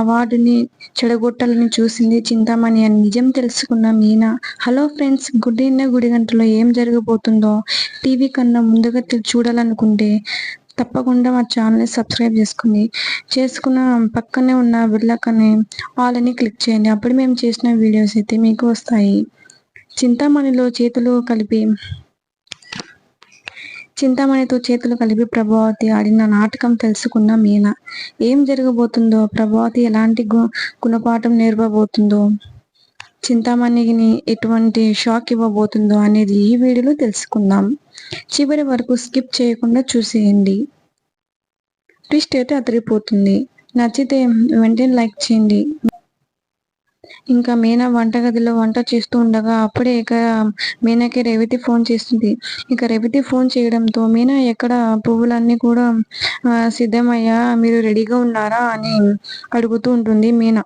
అవార్డుని చెడగొట్టాలని చూసింది చింతామణి అని నిజం తెలుసుకున్న మీనా, హలో ఫ్రెండ్స్, గుడ్డిన్న గుడిగంటలో ఏం జరగబోతుందో టీవీ కన్నా ముందుగా చూడాలనుకుంటే తప్పకుండా మా ఛానల్ని సబ్స్క్రైబ్ చేసుకున్న పక్కనే ఉన్న బెల్ ఐకాన్ని ఆల్ అని క్లిక్ చేయండి. అప్పుడు మేము చేసిన వీడియోస్ అయితే మీకు వస్తాయి. చింతామణితో చేతులు కలిపి ప్రభావతి ఆడిన నాటకం తెలుసుకున్న మీనా, ఏం జరగబోతుందో, ప్రభావతి ఎలాంటి గుణపాఠం నేర్పబోతుందో, చింతామణిని ఎటువంటి షాక్ ఇవ్వబోతుందో అనేది ఈ వీడియోలో తెలుసుకుందాం. చివరి వరకు స్కిప్ చేయకుండా చూసేయండి. ట్విస్ట్ అయితే అదిరిపోతుంది. నచ్చితే వెంటనే లైక్ చేయండి. ఇంకా మీనా వంటగదిలో వంట చేస్తూ ఉండగా అప్పుడే మీనాకి రేవతి ఫోన్ చేస్తుంది. ఇక రేవతి ఫోన్ చేయడంతో మీనా ఎక్కడ పువ్వులన్నీ కూడా సిద్ధమయ్యా, మీరు రెడీగా ఉన్నారా అని అడుగుతూ ఉంటుంది మీనా.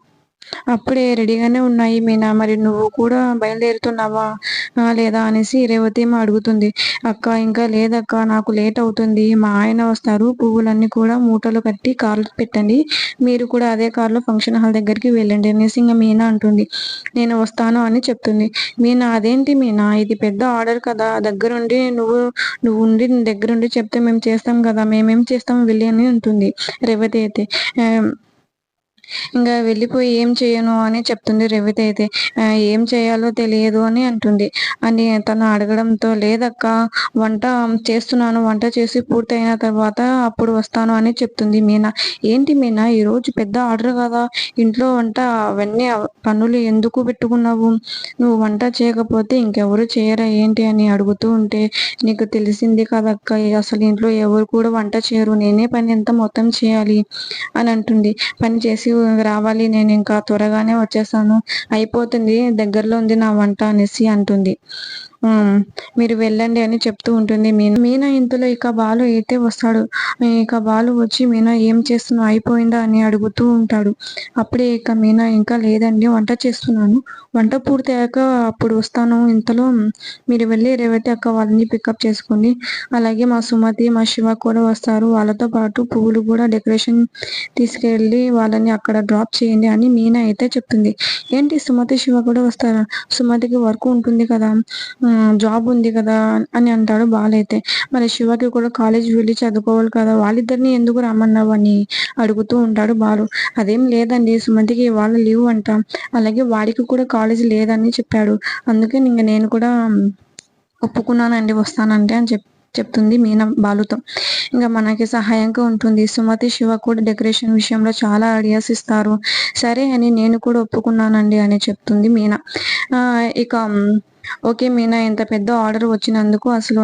అప్పుడే రెడీగానే ఉన్నాయి మీనా, మరి నువ్వు కూడా బయలుదేరుతున్నావా లేదా అనేసి రేవతి అడుగుతుంది. అక్క ఇంకా లేదక్క, నాకు లేట్ అవుతుంది, మా ఆయన వస్తారు, పువ్వులన్నీ కూడా మూటలు కట్టి కార్లు పెట్టండి, మీరు కూడా అదే కారులో ఫంక్షన్ హాల్ దగ్గరికి వెళ్ళండి అనేసి ఇంకా మీనా అంటుంది. నేను వస్తాను అని చెప్తుంది మీనా. అదేంటి మీనా, ఇది పెద్ద ఆర్డర్ కదా, దగ్గరుండి నువ్వు ఉండి దగ్గరుండి చెప్తే మేము చేస్తాం కదా, మేమేం చేస్తాం వెళ్ళి అని ఉంటుంది రేవతి అయితే. ఇంకా వెళ్ళిపోయి ఏం చేయను అని చెప్తుంది రేవతి అయితే. ఏం చేయాలో తెలియదు అని అంటుంది. అని తను అడగడంతో లేదక్క, వంట చేస్తున్నాను, వంట చేసి పూర్తయిన తర్వాత అప్పుడు వస్తాను అని చెప్తుంది మీనా. ఏంటి మీనా, ఈరోజు పెద్ద ఆర్డర్ కదా, ఇంట్లో వంట అవన్నీ పనులు ఎందుకు పెట్టుకున్నావు, నువ్వు వంట చేయకపోతే ఇంకెవరు చేయరా ఏంటి అని అడుగుతూ ఉంటే, నీకు తెలిసింది కదక్క, అసలు ఇంట్లో ఎవరు కూడా వంట చేయరు, నేనే పని ఎంత మొత్తం చేయాలి అని అంటుంది. పని చేసి రావాలి, నేను ఇంకా త్వరగానే వచ్చేసాను, అయిపోతుంది, దగ్గరలో ఉంది నా వంట అనేసి అంటుంది. మీరు వెళ్ళండి అని చెప్తూ ఉంటుంది మీనా. ఇంతలో ఇక బాలు అయితే వస్తాడు. ఇక బాలు వచ్చి మీనా ఏం చేస్తున్నావు, అయిపోయిందా అని అడుగుతూ ఉంటాడు. అప్పుడే ఇక మీనా, ఇంకా లేదండి, వంట చేస్తున్నాను, వంట పూర్తి అయ్యాక అప్పుడు వస్తాను, ఇంతలో మీరు వెళ్ళి రేవతి అక్క వాళ్ళని పికప్ చేసుకోండి, అలాగే మా సుమతి మా శివ కూడా వస్తారు, వాళ్ళతో పాటు పువ్వులు కూడా డెకరేషన్ తీసుకెళ్ళి వాళ్ళని అక్కడ డ్రాప్ చేయండి అని మీనా అయితే చెప్తుంది. ఏంటి సుమతి శివ కూడా వస్తారా, సుమతికి వర్క్ ఉంటుంది కదా, జాబ్ ఉంది కదా అని అంటాడు బాలు అయితే. మరి శివకి కూడా కాలేజ్ వెళ్ళి చదువుకోవాలి కదా, వాళ్ళిద్దరిని ఎందుకు రమ్మన్నావు అని అడుగుతూ ఉంటాడు బాలు. అదేం లేదండి, సుమతికి వాళ్ళ లీవ్ అంట, అలాగే వాడికి కూడా కాలేజ్ లేదని చెప్పాడు, అందుకే నేను కూడా ఒప్పుకున్నానండి వస్తానంటే అని చెప్తుంది మీనా బాలుతో. ఇంకా మనకి సహాయంగా ఉంటుంది. సుమతి శివ కూడా డెకరేషన్ విషయంలో చాలా ఐడియాస్ ఇస్తారు, సరే అని నేను కూడా ఒప్పుకున్నానండి అని చెప్తుంది మీనా. ఇక ఓకే మీనా, ఇంత పెద్ద ఆర్డర్ వచ్చినందుకు అసలు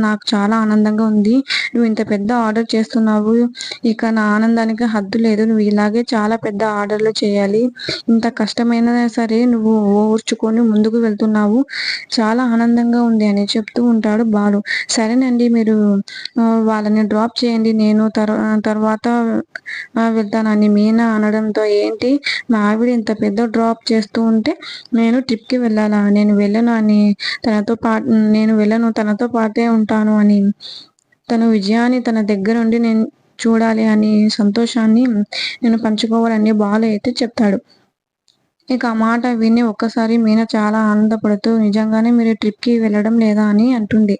నాకు చాలా ఆనందంగా ఉంది, నువ్వు ఇంత పెద్ద ఆర్డర్ చేస్తున్నావు, ఇక నా ఆనందానికి హద్దు లేదు, నువ్వు ఇలాగే చాలా పెద్ద ఆర్డర్లు చేయాలి, ఇంత కష్టమైనా సరే నువ్వు ఓర్చుకొని ముందుకు వెళ్తున్నావు, చాలా ఆనందంగా ఉంది అని చెప్తూ ఉంటాడు బాలు. సరేనండి, మీరు వాళ్ళని డ్రాప్ చేయండి, నేను తర్వాత వెళ్తానని మీనా అనడంతో, ఏంటి మా ఆవిడ ఇంత పెద్ద డ్రాప్ చేస్తూ ఉంటే నేను ట్రిప్కి వెళ్ళాలా, నేను వెళ్ళను, తనతో పాటే ఉంటాను అని, తన విజయాన్ని తన దగ్గరుండి నేను చూడాలి అని సంతోషాన్ని నేను పంచుకోవాలని బాలు అయితే చెప్తాడు. ఇక ఆ మాట విని ఒక్కసారి మీనా చాలా ఆనందపడుతూ, నిజంగానే మీరు ట్రిప్కి వెళ్ళడం లేదా అని అంటుంది.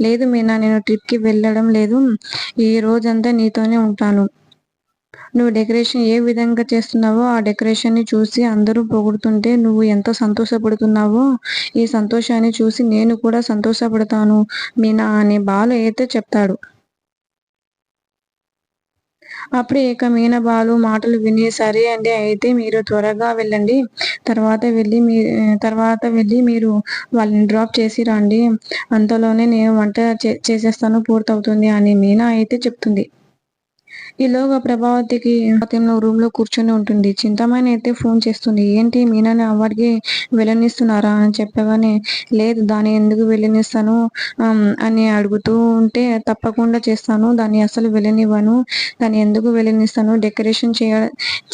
లేదు మీనా, నేను ట్రిప్కి వెళ్ళడం లేదు, ఈ రోజంతా నీతోనే ఉంటాను, నువ్వు డెకరేషన్ ఏ విధంగా చేస్తున్నావో ఆ డెకరేషన్ని చూసి అందరూ పొగుడుతుంటే నువ్వు ఎంత సంతోషపడుతున్నావో, ఈ సంతోషాన్ని చూసి నేను కూడా సంతోషపడతాను మీనా అని బాలు అయితే చెప్తాడు. అప్పుడే ఇక మీనా బాలు మాటలు విని, సరే అండి, అయితే మీరు త్వరగా వెళ్ళండి, తర్వాత వెళ్ళి మీరు వాళ్ళని డ్రాప్ చేసి రండి, అంతలోనే నేను వంట చేసేస్తాను, పూర్తవుతుంది అని మీనా అయితే చెప్తుంది. ఈలోగా ప్రభావతికి రూమ్ లో కూర్చొని ఉంటుంది. చింతామణి అయితే ఫోన్ చేస్తుంది. ఏంటి మీనాని అవార్డుకి వెళ్ళనిస్తున్నారా అని చెప్పగానే, లేదు, దాన్ని ఎందుకు వెళ్ళనిస్తాను అని అడుగుతూ ఉంటే, తప్పకుండా చేస్తాను, దాన్ని అసలు వెళ్ళనివ్వను, దాన్ని ఎందుకు వెళ్ళనిస్తాను, డెకరేషన్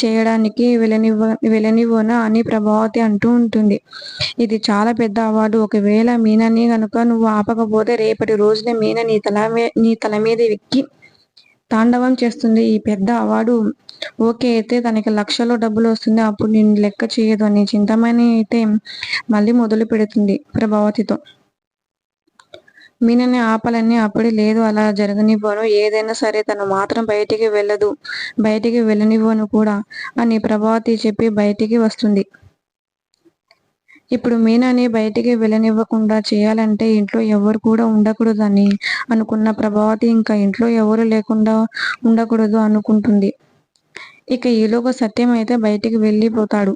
చేయడానికి వెళ్ళనివ్వను అని ప్రభావతి అంటూ ఉంటుంది. ఇది చాలా పెద్ద అవార్డు, ఒకవేళ మీనాని కనుక నువ్వు ఆపకపోతే రేపటి రోజున మీనా నీ తల మీద ఎక్కి తాండవం చేస్తుంది, ఈ పెద్ద అవార్డు ఓకే అయితే తనకి లక్షల్లో డబ్బులొస్తుంది. అప్పుడు నిన్ను లెక్క చేయదు అని చింతామణి అయితే మళ్ళీ మొదలుపెడుతుంది ప్రభావతితో. మీనని ఆపాలని అప్పుడే లేదు అలా జరగనివ్వను. ఏదైనా సరే తను మాత్రం బయటికి వెళ్ళదు. బయటికి వెళ్ళనివ్వను కూడా అని ప్రభావతి చెప్పి బయటికి వస్తుంది. ఇప్పుడు మీనాని బయటికి వెళ్ళనివ్వకుండా చేయాలంటే ఇంట్లో ఎవరు కూడా ఉండకూడదని అనుకున్న ప్రభావతి ఇంకా ఇంట్లో ఎవరు లేకుండా ఉండకూడదు అనుకుంటుంది. ఇక ఈలోగా సత్యం అయితే బయటికి వెళ్ళిపోతాడు.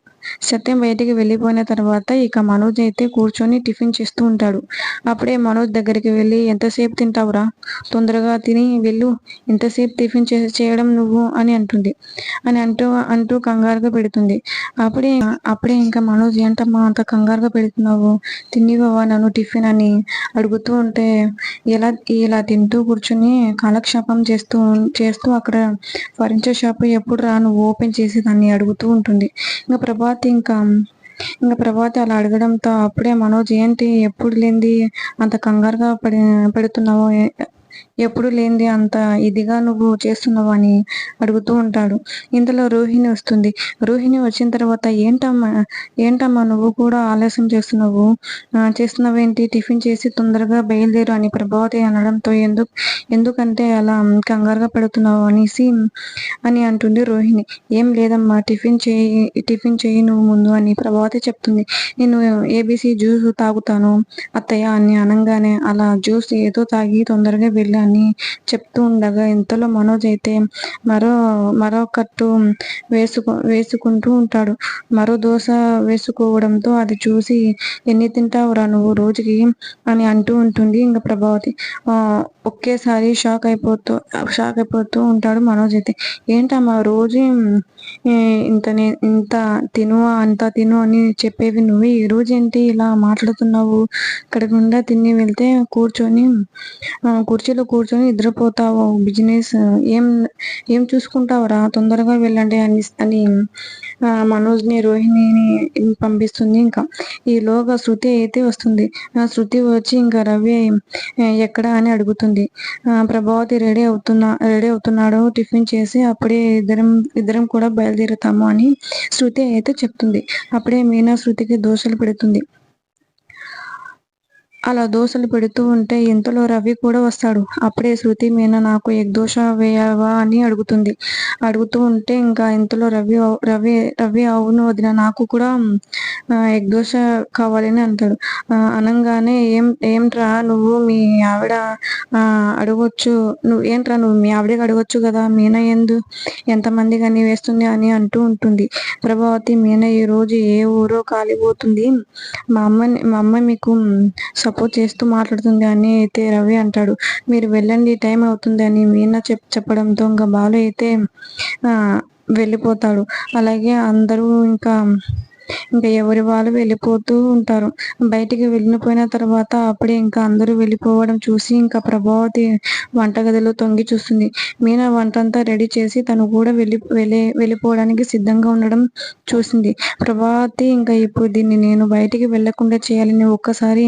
సత్యం బయటికి వెళ్ళిపోయిన తర్వాత ఇక మనోజ్ అయితే కూర్చొని టిఫిన్ చేస్తూ ఉంటాడు. అప్పుడే మనోజ్ దగ్గరికి వెళ్ళి ఎంతసేపు తింటావురా? తొందరగా తిని వెళ్ళు. ఎంతసేపు టిఫిన్ చేయడం నువ్వు అని అంటుంది. అని అంటూ అంటూ కంగారుగా పెడుతుంది. అప్పుడే అప్పుడే ఇంకా మనోజ్ ఏంటమ్మా అంత కంగారుగా పెడుతున్నావు? తినివ్వవా నన్ను టిఫిన్ అని అడుగుతూ ఉంటే ఇలా ఇలా తింటూ కూర్చొని కాలక్షేపం చేస్తూ చేస్తూ అక్కడ ఫర్నిచర్ షాప్ ఎప్పుడు రా నువ్వు ఓపెన్ చేసేదాన్ని అడుగుతూ ఉంటుంది. ప్రభావతి అలా అడగడంతో అప్పుడే మనోజ్ ఏంటి ఎప్పుడు లేనిది అంత కంగారుగా పెడుతున్నావు? ఎప్పుడు లేనిది అంత ఇదిగా నువ్వు చేస్తున్నావు అని అడుగుతూ ఉంటాడు. ఇంతలో రోహిణి వస్తుంది. రోహిణి వచ్చిన తర్వాత ఏంటమ్మా నువ్వు కూడా ఆలస్యం చేస్తున్నావేంటి? టిఫిన్ చేసి తొందరగా బయలుదేరు అని ప్రభావతి అనడంతో ఎందుకంటే అలా కంగారుగా పెడుతున్నావు అని అంటుంది రోహిణి. ఏం లేదమ్మా టిఫిన్ చేయి నువ్వు ముందు అని ప్రభావతి చెప్తుంది. నేను ఏబీసీ జ్యూస్ తాగుతాను అత్తయ్య అని అనంగానే అలా జ్యూస్ ఏదో తాగి తొందరగా వెళ్ళి అని చెప్తూ ఉండగా ఇంతలో మనోజ్ అయితే మరో కట్టు వేసుకుంటూ ఉంటాడు. మరో దోశ వేసుకోవడంతో అది చూసి ఎన్ని తింటావురా నువ్వు రోజుకి అని అంటూ ఉంటుంది ఇంకా ప్రభావతి. ఒకేసారి షాక్ అయిపోతూ ఉంటాడు మనోజ్ అయితే. ఏంటమ్మా రోజు ఇంత తిను అంత తిను అని చెప్పేవి నువ్వు ఈ రోజు ఏంటి ఇలా మాట్లాడుతున్నావు? ఇక్కడ గుండా తిని వెళ్తే కుర్చీలో కూర్చొని నిద్రపోతావు. బిజినెస్ ఏం చూసుకుంటావురా? తొందరగా వెళ్ళండి అని మనోజ్ని రోహిణిని పంపిస్తుంది. ఇంకా ఈలోగా శృతి అయితే వస్తుంది. శృతి వచ్చి ఇంకా రవి ఎక్కడా అని అడుగుతుంది. ప్రభావతి రెడీ అవుతున్నాడు టిఫిన్ చేసి అప్పుడే ఇద్దరం కూడా బయలుదేరుతాము అని శృతి అయితే చెప్తుంది. అప్పుడే మీనా శృతికి దోశలు పెడుతుంది. అలా దోశలు పెడుతూ ఉంటే ఇంతలో రవి కూడా వస్తాడు. అప్పుడే శృతి మీనా నాకు ఎగ్ దోశ వేయవా అని అడుగుతూ ఉంటే ఇంకా ఇంతలో రవి అవును వదిన నాకు కూడా ఎగ్ దోశ కావాలని అంటాడు. అనంగానే ఏంట్రా నువ్వు మీ ఆవిడ అడగొచ్చు నువ్వు మీ ఆవిడకి అడగొచ్చు కదా మీనా ఎంతమంది కానీ వేస్తుంది అని అంటూ ఉంటుంది. ప్రభావతి మీనా ఈ రోజు ఏ ఊరో కాలిపోతుంది. మా అమ్మ మీకు సపోర్ట్ చేస్తూ మాట్లాడుతుంది అని అయితే రవి అంటాడు. మీరు వెళ్ళండి టైం అవుతుంది అని మీనా చెప్పడంతో ఇంకా బాలు అయితే వెళ్ళిపోతాడు. అలాగే అందరూ ఇంకా ఎవరి వాళ్ళు వెళ్ళిపోతూ ఉంటారు. బయటికి వెళ్ళిపోయిన తర్వాత అప్పుడే ఇంకా అందరూ వెళ్ళిపోవడం చూసి ఇంకా ప్రభావతి వంటగదిలో తొంగి చూస్తుంది. మీనా వంటంతా రెడీ చేసి తను కూడా వెళ్ళిపోవడానికి సిద్ధంగా ఉండడం చూసింది. ప్రభావతి ఇంకా ఇప్పుడు దీన్ని నేను బయటికి వెళ్లకుండా చేయాలని ఒక్కసారి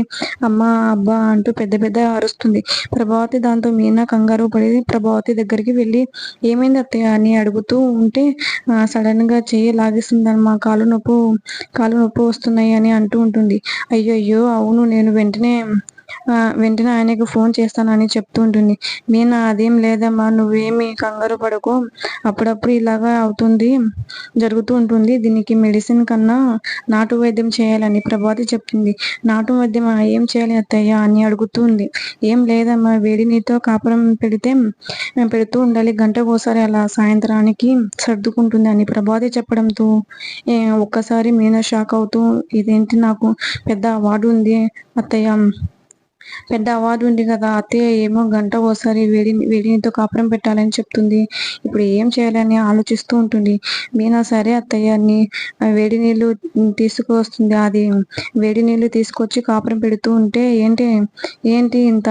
అమ్మా అబ్బా అంటూ పెద్ద అరుస్తుంది ప్రభావతి. దాంతో మీనా కంగారు పడి ప్రభావతి దగ్గరికి వెళ్ళి ఏమైంది అత్తయ్య అని అడుగుతూ ఉంటే సడన్ గా చెయ్యి లాగేస్తుందమ్మా కాలు నొప్పి వస్తున్నాయి అని అంటూ ఉంటుంది. అయ్యో అవును నేను వెంటనే ఆయనకు ఫోన్ చేస్తానని చెప్తూ ఉంటుంది. మీనా అదేం లేదమ్మా నువ్వేమి కంగారు పడకు అప్పుడప్పుడు ఇలాగా జరుగుతూ ఉంటుంది. దీనికి మెడిసిన్ కన్నా నాటు వైద్యం చేయాలని ప్రభావతి చెప్తుంది. నాటు వైద్యం ఏం చేయాలి అత్తయ్య అని అడుగుతుంది. ఏం లేదమ్మా వేడి నీతో కాపురం పెడుతూ ఉండాలి గంటకోసారి అలా సాయంత్రానికి సర్దుకుంటుంది అని ప్రభావతి చెప్పడంతో ఒక్కసారి మీనా షాక్ అవుతూ ఇదేంటి నాకు పెద్ద అవార్డు ఉంది అత్తయ్య పెద్ద అవార్డు ఉంది కదా అత్తయ్య ఏమో గంట ఓసారి వేడినితో కాపురం పెట్టాలని చెప్తుంది. ఇప్పుడు ఏం చేయాలని ఆలోచిస్తూ ఉంటుంది. మీనా సరే అత్తయ్య అని వేడి నీళ్ళు తీసుకువస్తుంది. అది వేడి నీళ్ళు తీసుకొచ్చి కాపురం పెడుతూ ఉంటే ఏంటి ఇంత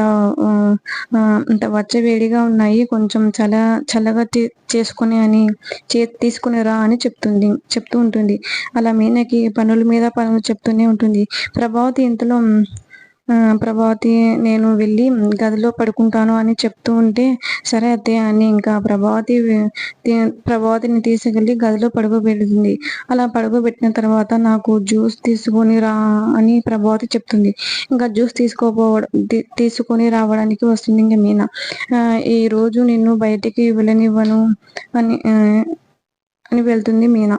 వేడిగా ఉన్నాయి కొంచెం చల్లగా చేసుకుని అని తీసుకునిరా అని చెప్తూ ఉంటుంది. అలా మీనాకి పనుల మీద పనులు చెప్తూనే ఉంటుంది. ప్రభావతి ఇంతలో ప్రభావతి నేను వెళ్ళి గదిలో పడుకుంటాను అని చెప్తూ ఉంటే, సరే అత్తయ్య అని ఇంకా ప్రభావతిని తీసుకెళ్ళి గదిలో పడుకోబెడుతుంది. అలా పడుకోబెట్టిన తర్వాత నాకు జ్యూస్ తీసుకొని రా అని ప్రభావతి చెప్తుంది. ఇంకా జ్యూస్ తీసుకొని రావడానికి వస్తుంది ఇంక మీనా. ఈరోజు నిన్ను బయటికి వెళ్ళనివ్వను అని అని వెళ్తుంది మీనా.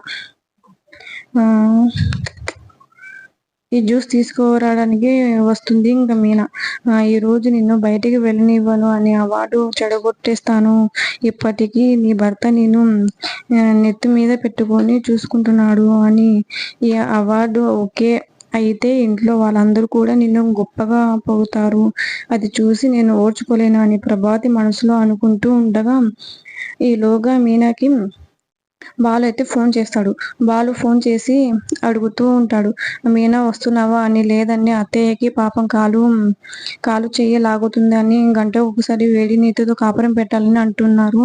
ఈ జ్యూస్ తీసుకురావడానికి వస్తుంది ఇంకా మీనా. ఈరోజు నిన్ను బయటికి వెళ్ళనివ్వను అని అవార్డు చెడగొట్టేస్తాను. ఇప్పటికీ నీ భర్త నేను నెత్తి మీద పెట్టుకొని చూసుకుంటున్నాడు అని. ఈ అవార్డు ఓకే అయితే ఇంట్లో వాళ్ళందరూ కూడా నిన్ను గొప్పగా పొగుతారు. అది చూసి నేను ఓర్చుకోలేను అని ప్రభాతి మనసులో అనుకుంటూ ఉండగా, ఈలోగా మీనాకి బాలు అయితే ఫోన్ చేస్తాడు. బాలు ఫోన్ చేసి అడుగుతూ ఉంటాడు, మీనా వస్తున్నావా అని. లేదండి అత్తయ్యకి పాపం కాలు చెయ్యి లాగుతుంది అని గంట ఒకసారి వేడి నీటితో కాపురం పెట్టాలని అంటున్నారు.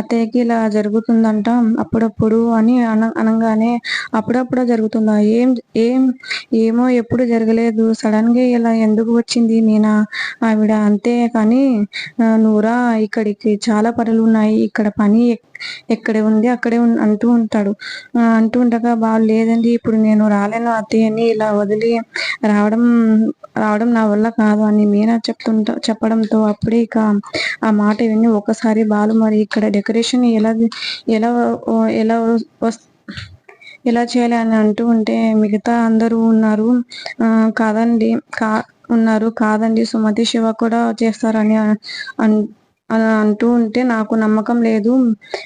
అత్తయ్యకి ఇలా జరుగుతుందంట అప్పుడప్పుడు అని అనగానే, అప్పుడప్పుడు జరుగుతుందా? ఏమో ఎప్పుడు జరగలేదు. సడన్ గా ఇలా ఎందుకు వచ్చింది మీనా? ఆవిడ అంతే కానీ నూరా ఇక్కడికి చాలా పనులు ఉన్నాయి, ఇక్కడ పని ఎక్కడ ఉంది అక్కడే అంటూ ఉంటాడు. అంటూ ఉండగా లేదండి ఇప్పుడు నేను రాలేను అత్తయ్యని ఇలా వదిలి రావడం నా వల్ల కాదు అని మీనా చెప్పడంతో అప్పుడే ఇక ఆ మాట విని ఒకసారి బాలు మరి ఇక్కడ డెకరేషన్ ఎలా ఎలా ఎలా ఎలా చేయాలి అని అంటూ ఉంటే, మిగతా అందరూ ఉన్నారు కాదండి సుమతి శివ కూడా చేస్తారని అలా అంటూ ఉంటే, నాకు నమ్మకం లేదు,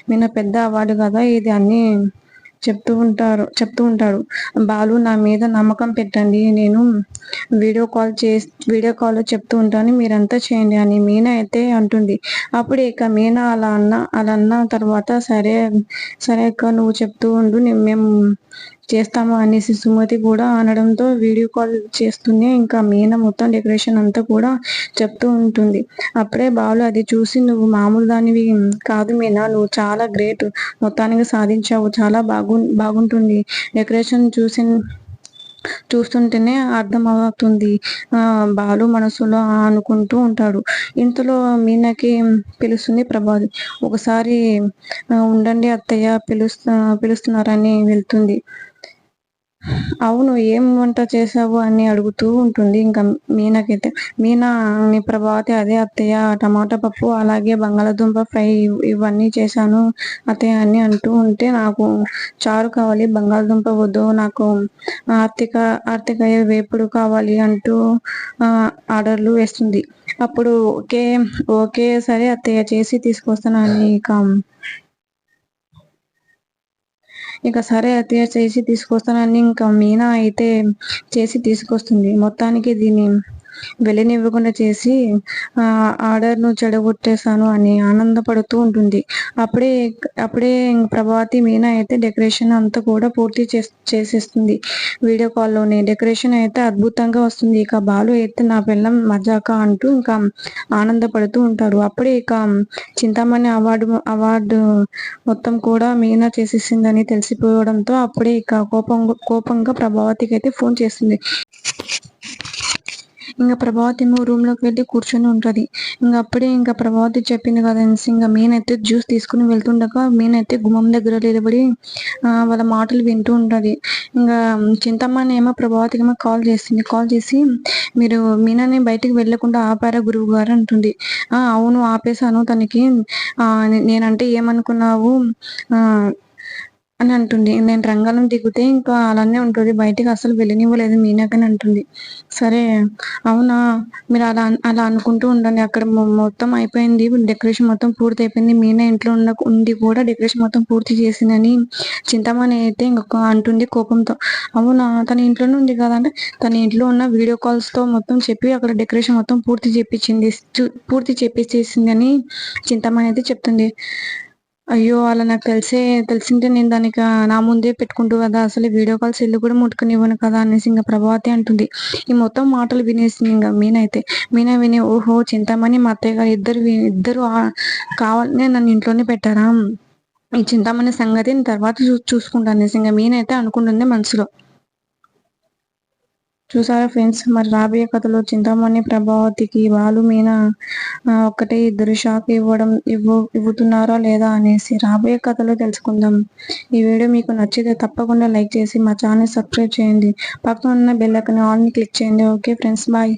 మీనా పెద్ద అవార్డు కదా ఇది అన్ని చెప్తూ ఉంటాడు. బాలు నా మీద నమ్మకం పెట్టండి, నేను వీడియో కాల్లో చెప్తూ ఉంటాను, మీరంతా చేయండి అని మీనా అయితే అంటుంది. అప్పుడు ఇక మీనా అలా అన్న తర్వాత సరే అక్క నువ్వు చెప్తూ ఉండు మేము చేస్తాము అనేసి సుమతి కూడా అనడంతో వీడియో కాల్ చేస్తూనే ఇంకా మీనా మొత్తం డెకరేషన్ అంతా కూడా చెప్తూ ఉంటుంది. అప్పుడే బాలు అది చూసి, నువ్వు మామూలు దానివి కాదు మీనా, నువ్వు చాలా గ్రేట్, మొత్తానికి సాధించావు, చాలా బాగుంటుంది డెకరేషన్ చూస్తుంటేనే అర్థం అవుతుంది బాలు మనసులో అనుకుంటూ ఉంటాడు. ఇంతలో మీనాకి పిలుస్తుంది ప్రభావతి. ఒకసారి ఉండండి అత్తయ్య పిలుస్తున్నారని వెళ్తుంది. అవును ఏం వంట చేసావు అని అడుగుతూ ఉంటుంది ఇంకా మీనాకైతే. ప్రభావతి అదే అత్తయ్య టమాటా పప్పు అలాగే బంగాళాదుంప ఫ్రై ఇవన్నీ చేశాను అత్తయ్య అని అంటూ ఉంటే, నాకు చారు కావాలి, బంగాళదుంప వద్దు, నాకు ఆర్తికాయ వేపుడు కావాలి అంటూ ఆర్డర్లు వేస్తుంది. అప్పుడు ఓకే సరే అత్తయ్య చేసి తీసుకొస్తాను అని ఇక సరే అత్తయ్య చేసి తీసుకొస్తానని ఇంకా మీనా అయితే చేసి తీసుకొస్తుంది. మొత్తానికి దీన్ని వెళ్ళనివ్వకుండా చేసి ఆర్డర్ను చెడగొట్టేశాను అని ఆనందపడుతూ ఉంటుంది. అప్పుడే ప్రభావతి మీనా అయితే డెకరేషన్ అంతా కూడా పూర్తి చేసేస్తుంది. వీడియో కాల్లోనే డెకరేషన్ అయితే అద్భుతంగా వస్తుంది. ఇక బాలు అయితే నా పిల్లం మజాక అంటూ ఇంకా ఆనందపడుతూ ఉంటాడు. అప్పుడే ఇక చింతామణి అవార్డు మొత్తం కూడా మీనా చేసేసిందని తెలిసిపోవడంతో అప్పుడే ఇక కోపంగా ప్రభావతికి అయితే ఫోన్ చేస్తుంది. ఇంకా ప్రభావతి రూమ్ లోకి వెళ్ళి కూర్చొని ఉంటది. అప్పుడే ఇంకా ప్రభావతి చెప్పింది కదా ఇంకా మీనైతే జ్యూస్ తీసుకుని వెళ్తుండగా మీనైతే గుమ్మం దగ్గర నిలబడి వాళ్ళ మాటలు వింటూ ఉంటది. ఇంకా చింతమ్మని ఏమో ప్రభావతికి ఏమో కాల్ చేసి మీరు మీనాని బయటికి వెళ్లకుండా ఆపారా గురువు గారు అంటుంది. అవును ఆపేశాను, తనకి నేనంటే ఏమనుకున్నావు అని అంటుంది. నేను రంగాలను దిగితే ఇంకా అలానే ఉంటుంది, బయటికి అసలు వెళ్ళనివ్వలేదు మీనాకని అంటుంది. సరే అవునా, మీరు అలా అనుకుంటూ ఉండండి, అక్కడ మొత్తం అయిపోయింది, డెకరేషన్ మొత్తం పూర్తి అయిపోయింది, మీనా ఇంట్లో ఉండి కూడా డెకరేషన్ మొత్తం పూర్తి చేసిందని చింతమని అయితే ఇంకొక అంటుంది కోపంతో. అవునా, తన ఇంట్లోనే ఉంది కదంటే తన ఇంట్లో ఉన్న వీడియో కాల్స్ తో మొత్తం చెప్పి అక్కడ డెకరేషన్ మొత్తం పూర్తి చేపించేసింది అని చింతమని అయితే చెప్తుంది. అయ్యో అలా నాకు తెలిసింటే నేను దానికి నా ముందే పెట్టుకుంటూ కదా, అసలు వీడియో కాల్స్ ఇల్లు కూడా ముట్టుకునివ్వను కదా అనేసి ఇంకా ప్రభావతి అంటుంది. ఈ మొత్తం మాటలు వినేసింది ఇంకా మీనా విని, ఓహో చింతామణి మా అత్తయ్య గారు ఇద్దరు కావాలనే నన్ను ఇంట్లోనే పెట్టారా, ఈ చింతామణి సంగతి తర్వాత చూసుకుంటాను అనేసి ఇంకా మీనైతే అనుకుంటుంది మనసులో. చూసారా ఫ్రెండ్స్, మరి రాబోయే కథలో చింతామణి ప్రభావతికి బాలు మీనా ఒక్కటే ఇద్దరు షాక్ ఇవ్వుతున్నారా లేదా అనేసి రాబోయే కథలో తెలుసుకుందాం. ఈ వీడియో మీకు నచ్చితే తప్పకుండా లైక్ చేసి మా ఛానల్ సబ్స్క్రైబ్ చేయండి. పక్కన ఉన్న బెల్ ఐకాన్ ఆల్ ని క్లిక్ చేయండి. Okay friends, bye.